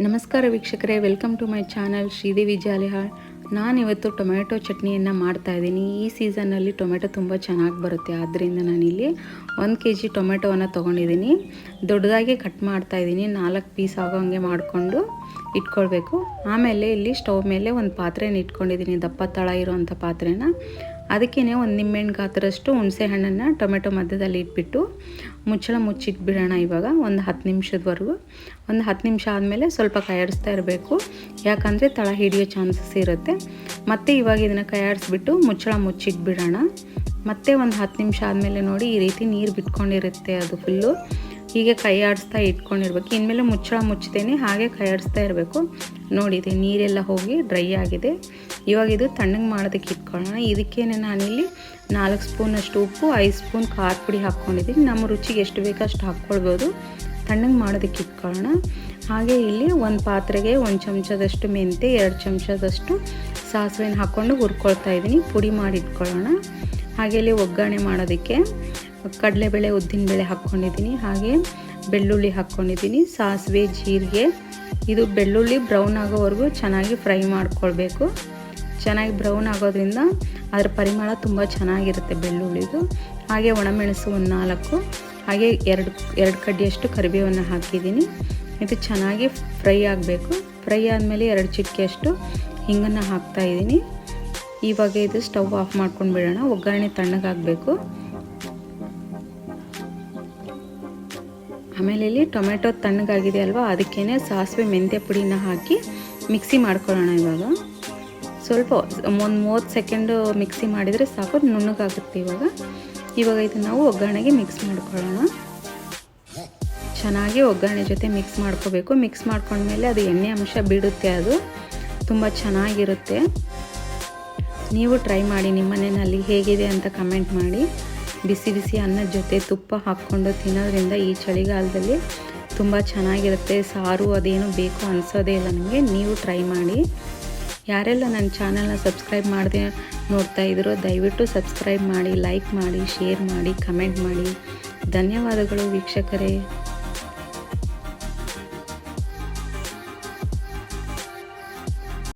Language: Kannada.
ನಮಸ್ಕಾರ ವೀಕ್ಷಕರೇ, welcome to my channel Sridevi Jalihal. ನಾನಿವತ್ತು ಟೊಮೆಟೊ ಚಟ್ನಿಯನ್ನು ಮಾಡ್ತಾಯಿದ್ದೀನಿ. ಈ ಸೀಸನ್ನಲ್ಲಿ ಟೊಮೆಟೊ ತುಂಬ ಚೆನ್ನಾಗಿ ಬರುತ್ತೆ. ಆದ್ದರಿಂದ ನಾನಿಲ್ಲಿ 1 kg ಟೊಮೆಟೊವನ್ನು ತೊಗೊಂಡಿದ್ದೀನಿ. ದೊಡ್ಡದಾಗಿ ಕಟ್ ಮಾಡ್ತಾಯಿದ್ದೀನಿ. 4 ಪೀಸ್ ಆಗೋಂಗೆ ಮಾಡಿಕೊಂಡು ಇಟ್ಕೊಳ್ಬೇಕು. ಆಮೇಲೆ ಇಲ್ಲಿ ಸ್ಟವ್ ಮೇಲೆ ಒಂದು ಪಾತ್ರೆನ ಇಟ್ಕೊಂಡಿದ್ದೀನಿ, ದಪ್ಪ ತಳ ಇರೋವಂಥ ಪಾತ್ರೆನ. ಅದಕ್ಕೇ ಒಂದು ನಿಂಬೆಹಣ್ಣು ಗಾತ್ರಷ್ಟು ಹುಣಸೆ ಹಣ್ಣನ್ನು ಟೊಮೆಟೊ ಮಧ್ಯದಲ್ಲಿ ಇಟ್ಬಿಟ್ಟು ಮುಚ್ಚಳ ಮುಚ್ಚಿಟ್ಬಿಡೋಣ. ಇವಾಗ ಒಂದು 10 ನಿಮಿಷದವರೆಗೂ. ಒಂದು 10 ನಿಮಿಷ ಆದಮೇಲೆ ಸ್ವಲ್ಪ ಕೈಯಾಡಿಸ್ತಾ ಇರಬೇಕು, ಯಾಕಂದರೆ ತಳ ಹಿಡಿಯೋ ಚಾನ್ಸಸ್ ಇರುತ್ತೆ. ಮತ್ತು ಇವಾಗ ಇದನ್ನು ಕೈಯಾಡಿಸ್ಬಿಟ್ಟು ಮುಚ್ಚಳ ಮುಚ್ಚಿಟ್ಬಿಡೋಣ. ಮತ್ತೆ ಒಂದು 10 ನಿಮಿಷ ಆದಮೇಲೆ ನೋಡಿ, ಈ ರೀತಿ ನೀರು ಬಿಟ್ಕೊಂಡಿರುತ್ತೆ ಅದು ಫುಲ್ಲು. ಹೀಗೆ ಕೈ ಆಡಿಸ್ತಾ ಇಟ್ಕೊಂಡಿರ್ಬೇಕು. ಇನ್ಮೇಲೆ ಮುಚ್ಚಳ ಮುಚ್ಚದೇನೆ ಹಾಗೆ ಕೈ ಆಡಿಸ್ತಾ ಇರಬೇಕು. ನೋಡಿದೆ ನೀರೆಲ್ಲ ಹೋಗಿ ಡ್ರೈ ಆಗಿದೆ. ಇವಾಗ ಇದು ತಣ್ಣಗೆ ಮಾಡೋದಕ್ಕೆ ಇಟ್ಕೊಳ್ಳೋಣ. ಇದಕ್ಕೇನೆ ನಾನಿಲ್ಲಿ 4 ಸ್ಪೂನಷ್ಟು ಉಪ್ಪು, 5 ಸ್ಪೂನ್ ಖಾರ ಪುಡಿ ಹಾಕ್ಕೊಂಡಿದ್ದೀನಿ. ನಮ್ಮ ರುಚಿಗೆ ಎಷ್ಟು ಬೇಕೋ ಅಷ್ಟು ಹಾಕ್ಕೊಳ್ಬೋದು. ತಣ್ಣಗೆ ಮಾಡೋದಕ್ಕೆ ಇಟ್ಕೊಳ್ಳೋಣ. ಹಾಗೆ ಇಲ್ಲಿ ಒಂದು ಪಾತ್ರೆಗೆ 1 ಚಮಚದಷ್ಟು ಮೆಂತ್ಯ, 2 ಚಮಚದಷ್ಟು ಸಾಸಿವೆನ ಹಾಕ್ಕೊಂಡು ಹುರ್ಕೊಳ್ತಾ ಇದ್ದೀನಿ. ಪುಡಿ ಮಾಡಿ ಇಟ್ಕೊಳ್ಳೋಣ. ಹಾಗೆ ಇಲ್ಲಿ ಒಗ್ಗರಣೆ ಮಾಡೋದಕ್ಕೆ ಕಡಲೆಬೇಳೆ, ಉದ್ದಿನಬೇಳೆ ಹಾಕ್ಕೊಂಡಿದ್ದೀನಿ. ಹಾಗೆ ಬೆಳ್ಳುಳ್ಳಿ ಹಾಕ್ಕೊಂಡಿದ್ದೀನಿ, ಸಾಸಿವೆ, ಜೀರಿಗೆ. ಇದು ಬೆಳ್ಳುಳ್ಳಿ ಬ್ರೌನ್ ಆಗೋವರೆಗೂ ಚೆನ್ನಾಗಿ ಫ್ರೈ ಮಾಡ್ಕೊಳ್ಬೇಕು. ಚೆನ್ನಾಗಿ ಬ್ರೌನ್ ಆಗೋದ್ರಿಂದ ಅದರ ಪರಿಮಳ ತುಂಬ ಚೆನ್ನಾಗಿರುತ್ತೆ ಬೆಳ್ಳುಳ್ಳಿದು. ಹಾಗೆ ಒಣಮೆಣಸು ಒಂದು 4, ಹಾಗೆ ಎರಡು ಕಡ್ಡಿಯಷ್ಟು ಕರಿಬೇವನ್ನು ಹಾಕಿದ್ದೀನಿ. ಇದು ಚೆನ್ನಾಗಿ ಫ್ರೈ ಆಗಬೇಕು. ಫ್ರೈ ಆದಮೇಲೆ 2 ಚಿಟಿಕೆಯಷ್ಟು ಹಿಂಗನ್ನು ಹಾಕ್ತಾಯಿದ್ದೀನಿ. ಇವಾಗ ಇದು ಸ್ಟವ್ ಆಫ್ ಮಾಡ್ಕೊಂಡು ಬಿಡೋಣ. ಒಗ್ಗರಣೆ ತಣ್ಣಗಾಗಬೇಕು. ಆಮೇಲೆ ಇಲ್ಲಿ ಟೊಮೆಟೊ ತಣ್ಣಗಾಗಿದೆ ಅಲ್ವಾ, ಅದಕ್ಕೇ ಸಾಸಿವೆ ಮೆಂತ್ಯ ಪುಡಿನ ಹಾಕಿ ಮಿಕ್ಸಿ ಮಾಡ್ಕೊಳ್ಳೋಣ. ಇವಾಗ ಸ್ವಲ್ಪ ಒಂದು 30 ಸೆಕೆಂಡು ಮಿಕ್ಸಿ ಮಾಡಿದರೆ ಸಾಕು, ನುಣ್ಣಗಾಗುತ್ತೆ. ಇವಾಗ ಇದನ್ನು ನಾವು ಒಗ್ಗರಣೆಗೆ ಮಿಕ್ಸ್ ಮಾಡ್ಕೊಳ್ಳೋಣ. ಚೆನ್ನಾಗಿ ಒಗ್ಗರಣೆ ಜೊತೆ ಮಿಕ್ಸ್ ಮಾಡ್ಕೋಬೇಕು. ಮಿಕ್ಸ್ ಮಾಡ್ಕೊಂಡ್ಮೇಲೆ ಅದು ಎಣ್ಣೆ ಅಂಶ ಬಿಡುತ್ತೆ, ಅದು ತುಂಬ ಚೆನ್ನಾಗಿರುತ್ತೆ. ನೀವು ಟ್ರೈ ಮಾಡಿ, ನಿಮ್ಮ ಮನೆಯಲ್ಲಿ ಹೇಗಿದೆ ಅಂತ ಕಮೆಂಟ್ ಮಾಡಿ. ಬಿಸಿ ಬಿಸಿ ಅನ್ನದ ಜೊತೆ ತುಪ್ಪ ಹಾಕ್ಕೊಂಡು ತಿನ್ನೋದ್ರಿಂದ ಈ ಚಳಿಗಾಲದಲ್ಲಿ ತುಂಬ ಚೆನ್ನಾಗಿರುತ್ತೆ. ಸಾರು ಅದೇನು ಬೇಕು ಅನಿಸೋದೇ ಇಲ್ಲ ನನಗೆ. ನೀವು ಟ್ರೈ ಮಾಡಿ. ಯಾರೆಲ್ಲ ನನ್ನ ಚಾನಲ್ನ ಸಬ್ಸ್ಕ್ರೈಬ್ ಮಾಡದೆ ನೋಡ್ತಾ ಇದ್ದೀರೋ ದಯವಿಟ್ಟು ಸಬ್ಸ್ಕ್ರೈಬ್ ಮಾಡಿ, ಲೈಕ್ ಮಾಡಿ, ಶೇರ್ ಮಾಡಿ, ಕಮೆಂಟ್ ಮಾಡಿ. ಧನ್ಯವಾದಗಳು ವೀಕ್ಷಕರೇ.